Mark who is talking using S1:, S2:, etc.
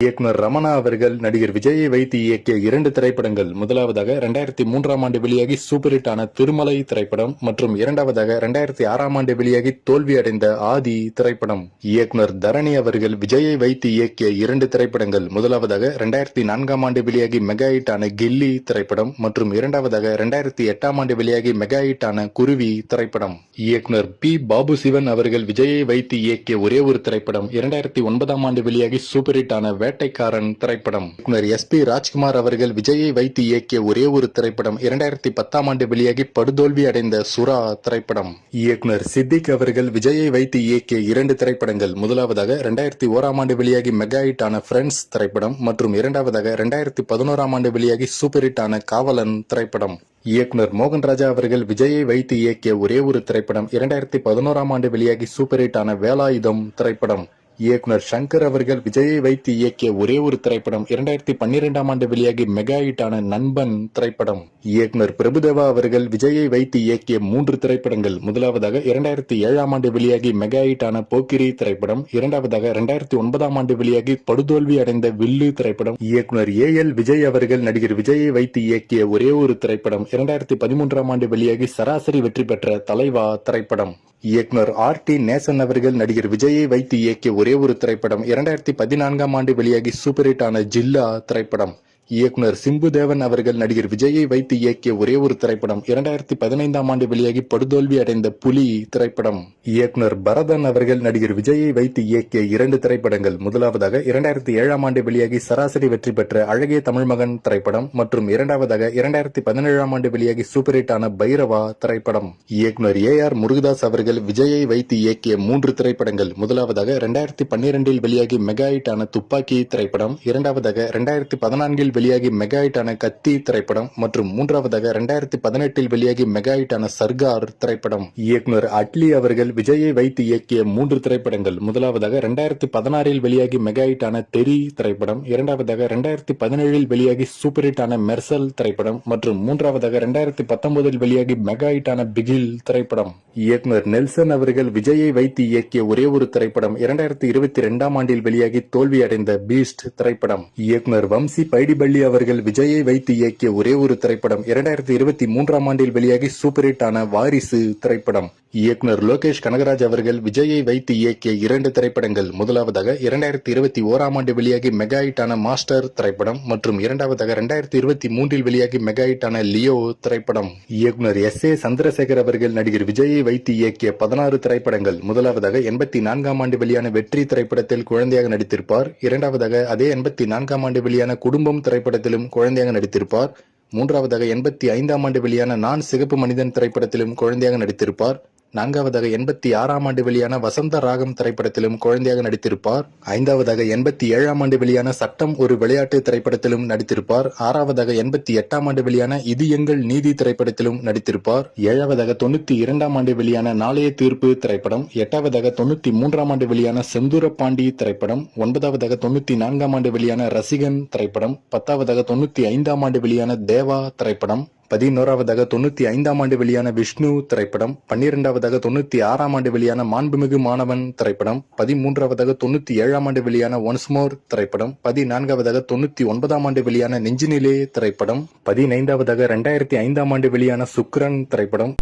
S1: இயக்குனர் ரமணா அவர்கள் நடிகர் விஜயை வைத்து இயக்கிய 2 திரைப்படங்கள். முதலாவதாக 2003ஆம் ஆண்டு வெளியாகி சூப்பர் ஹிட் ஆன திருமலை திரைப்படம் மற்றும் இரண்டாவதாக 2006ஆம் ஆண்டு வெளியாகி தோல்வியடைந்த ஆதி திரைப்படம். இயக்குனர் தரணி அவர்கள் விஜயை வைத்து இயக்கிய 2 திரைப்படங்கள். முதலாவதாக 2004ஆம் ஆண்டு வெளியாகி மெகா ஹிட் ஆன கில்லி திரைப்படம் மற்றும் இரண்டாவதாக 2008ஆம் ஆண்டு வெளியாகி மெகா ஹிட் ஆன குருவி திரைப்படம். இயக்குனர் பி. பாபு சிவன் அவர்கள் விஜயை வைத்து இயக்கிய ஒரே ஒரு திரைப்படம் 2009ஆம் ஆண்டு வெளியாகி சூப்பர் ஹிட் ஆன வேட்டைக்காரன் திரைப்படம். இயக்குனர் எஸ்.பி. ராஜ்குமார் அவர்கள் விஜயை வைத்து இயக்கிய ஒரே ஒரு திரைப்படம் 2010ஆம் ஆண்டு வெளியாகி படுதோல்வி அடைந்த சுறா திரைப்படம். இயக்குனர் சித்திக் அவர்கள் விஜயை வைத்து இயக்கிய 2 திரைப்படங்கள். முதலாவதாக 2001ஆம் ஆண்டு வெளியாகி மெகா ஹிட் ஆன ஃப்ரெண்ட்ஸ் திரைப்படம் மற்றும் இரண்டாவதாக 2011ஆம் ஆண்டு வெளியாகி சூப்பர் ஹிட் ஆன காவலன் திரைப்படம். இயக்குனர் மோகன்ராஜா அவர்கள் விஜயை வைத்து இயக்கிய ஒரே ஒரு திரைப்படம் 2011ஆம் ஆண்டு வெளியாகி சூப்பர் ஹிட் ஆன வேலாயுதம் திரைப்படம். இயக்குனர் சங்கர் அவர்கள் விஜயை வைத்து இயக்கிய ஒரே ஒரு திரைப்படம் 2012ஆம் ஆண்டு வெளியாகி மெகா ஹிட் ஆன நண்பன் திரைப்படம். இயக்குனர் பிரபுதேவா அவர்கள் விஜயை வைத்து இயக்கிய 3 திரைப்படங்கள். முதலாவதாக 2007ஆம் ஆண்டு வெளியாகி மெகா ஹிட் ஆன போக்கிரி திரைப்படம், இரண்டாவதாக 2009ஆம் ஆண்டு வெளியாகி படுதோல்வி அடைந்த வில்லு திரைப்படம். இயக்குனர் A.L. விஜய் அவர்கள் நடிகர் விஜயை வைத்து இயக்கிய ஒரே ஒரு திரைப்படம் 2013ஆம் ஆண்டு வெளியாகி சராசரி வெற்றி பெற்ற தலைவா திரைப்படம். இயக்குனர் R.T. நேசன் அவர்கள் நடிகர் விஜயை வைத்து இயக்கிய ஒரே ஒரு திரைப்படம் 2014ஆம் ஆண்டு வெளியாகி சூப்பர் ஹிட் ஆன ஜில்லா திரைப்படம். இயக்குனர் சிம்பு தேவன் அவர்கள் நடிகர் விஜயை வைத்து இயக்கிய ஒரே ஒரு திரைப்படம் 2015ஆம் ஆண்டு வெளியாகி படுதோல்வி அடைந்த புலி திரைப்படம். இயக்குனர் பரதன் அவர்கள் நடிகர் விஜயை வைத்து இயக்கிய 2 திரைப்படங்கள். முதலாவதாக 2007ஆம் ஆண்டு வெளியாகி சராசரி வெற்றி பெற்ற அழகிய தமிழ்மகன் திரைப்படம் மற்றும் இரண்டாவதாக 2017ஆம் ஆண்டு வெளியாகி சூப்பர் ஹிட் ஆன பைரவா திரைப்படம். இயக்குனர் A.R. முருகதாஸ் அவர்கள் விஜயை வைத்து இயக்கிய 3 திரைப்படங்கள். முதலாவதாக 2012இல் வெளியாகி மெகா ஹிட் ஆன துப்பாக்கி திரைப்படம், இரண்டாவதாக 2014இல் வெளியாகி மெகா ஹிட் ஆன கத்தி திரைப்படம் மற்றும் மூன்றாவதாக 2018இல் வெளியாகி மெகா ஹிட் ஆன சர்கார் திரைப்படம். இயக்குனர் அட்லி அவர்கள் விஜயை வைத்து இயக்கிய 3 திரைப்படங்கள். முதலாவதாக 2016இல் வெளியாகி மெகா ஹிட் ஆன தெரி திரைப்படம், இரண்டாவதாக 2017இல் வெளியாகி சூப்பர் ஹிட் ஆன மெர்சல் திரைப்படம் மற்றும் மூன்றாவதாக 2019இல் வெளியாகி மெகா ஹிட் ஆன பிகில் திரைப்படம். இயக்குனர் நெல்சன் அவர்கள் விஜயை வைத்து இயக்கிய ஒரே ஒரு திரைப்படம் 2022ஆம் ஆண்டில் வெளியாகி தோல்வி அடைந்த பீஸ்ட் திரைப்படம். இயக்குனர் வம்சி பைடிபள்ளி அவர்கள் விஜயை வைத்து இயக்கிய ஒரே ஒரு திரைப்படம் 2023ஆம் ஆண்டில் வெளியாகி சூப்பர் ஹிட் ஆன வாரிசு திரைப்படம். இயக்குனர் லோகேஷ் கனகராஜ் அவர்கள் விஜயை வைத்து இயக்கிய 2 திரைப்படங்கள். முதலாவதாக 2021ஆம் ஆண்டு வெளியாகி மெகா ஹிட் ஆன மாஸ்டர் திரைப்படம் மற்றும் இரண்டாவதாக 2023இல் வெளியாகி மெகா ஹிட் ஆன லியோ திரைப்படம். இயக்குனர் S.A. சந்திரசேகர் அவர்கள் நடிகர் விஜயை வைத்து இயக்கிய 16 திரைப்படங்கள். முதலாவதாக 84ஆம் ஆண்டு வெளியான வெற்றி திரைப்படத்தில் குழந்தையாக நடித்திருப்பார், இரண்டாவதாக அதே 84ஆம் ஆண்டு வெளியான குடும்பம் திரைப்படத்திலும் குழந்தையாக நடித்திருப்பார், மூன்றாவதாக 85ஆம் ஆண்டு வெளியான நான் சிகப்பு மனிதன் திரைப்படத்திலும் குழந்தையாக நடித்திருப்பார், நான்காவதாக 86ஆம் ஆண்டு வெளியான வசந்த ராகம் திரைப்படத்திலும் குழந்தையாக நடித்திருப்பார், ஐந்தாவதாக 87ஆம் ஆண்டு வெளியான சட்டம் ஒரு விளையாட்டு திரைப்படத்திலும் நடித்திருப்பார், ஆறாவதாக 88ஆம் ஆண்டு வெளியான இது எங்கள் நீதி திரைப்படத்திலும் நடித்திருப்பார், ஏழாவதாக 92ஆம் ஆண்டு வெளியான நாளைய தீர்ப்பு திரைப்படம், எட்டாவதாக 93ஆம் ஆண்டு வெளியான செந்தூர பாண்டி திரைப்படம், ஒன்பதாவதாக 94ஆம் ஆண்டு வெளியான ரசிகன் திரைப்படம், பத்தாவதாக 95ஆம் ஆண்டு வெளியான தேவா திரைப்படம், 11ஆவதாக 95ஆம் ஆண்டு வெளியான விஷ்ணு திரைப்படம், 12ஆவதாக 96ஆம் ஆண்டு வெளியான மாண்புமிகு மாணவன் திரைப்படம், 13ஆவதாக 97ஆம் ஆண்டு வெளியான ஒன்ஸ் மோர் திரைப்படம், 14ஆவதாக 99ஆம் ஆண்டு வெளியான நெஞ்சினிலே திரைப்படம், 15ஆவதாக 2005ஆம் ஆண்டு வெளியான சுக்ரன் திரைப்படம்.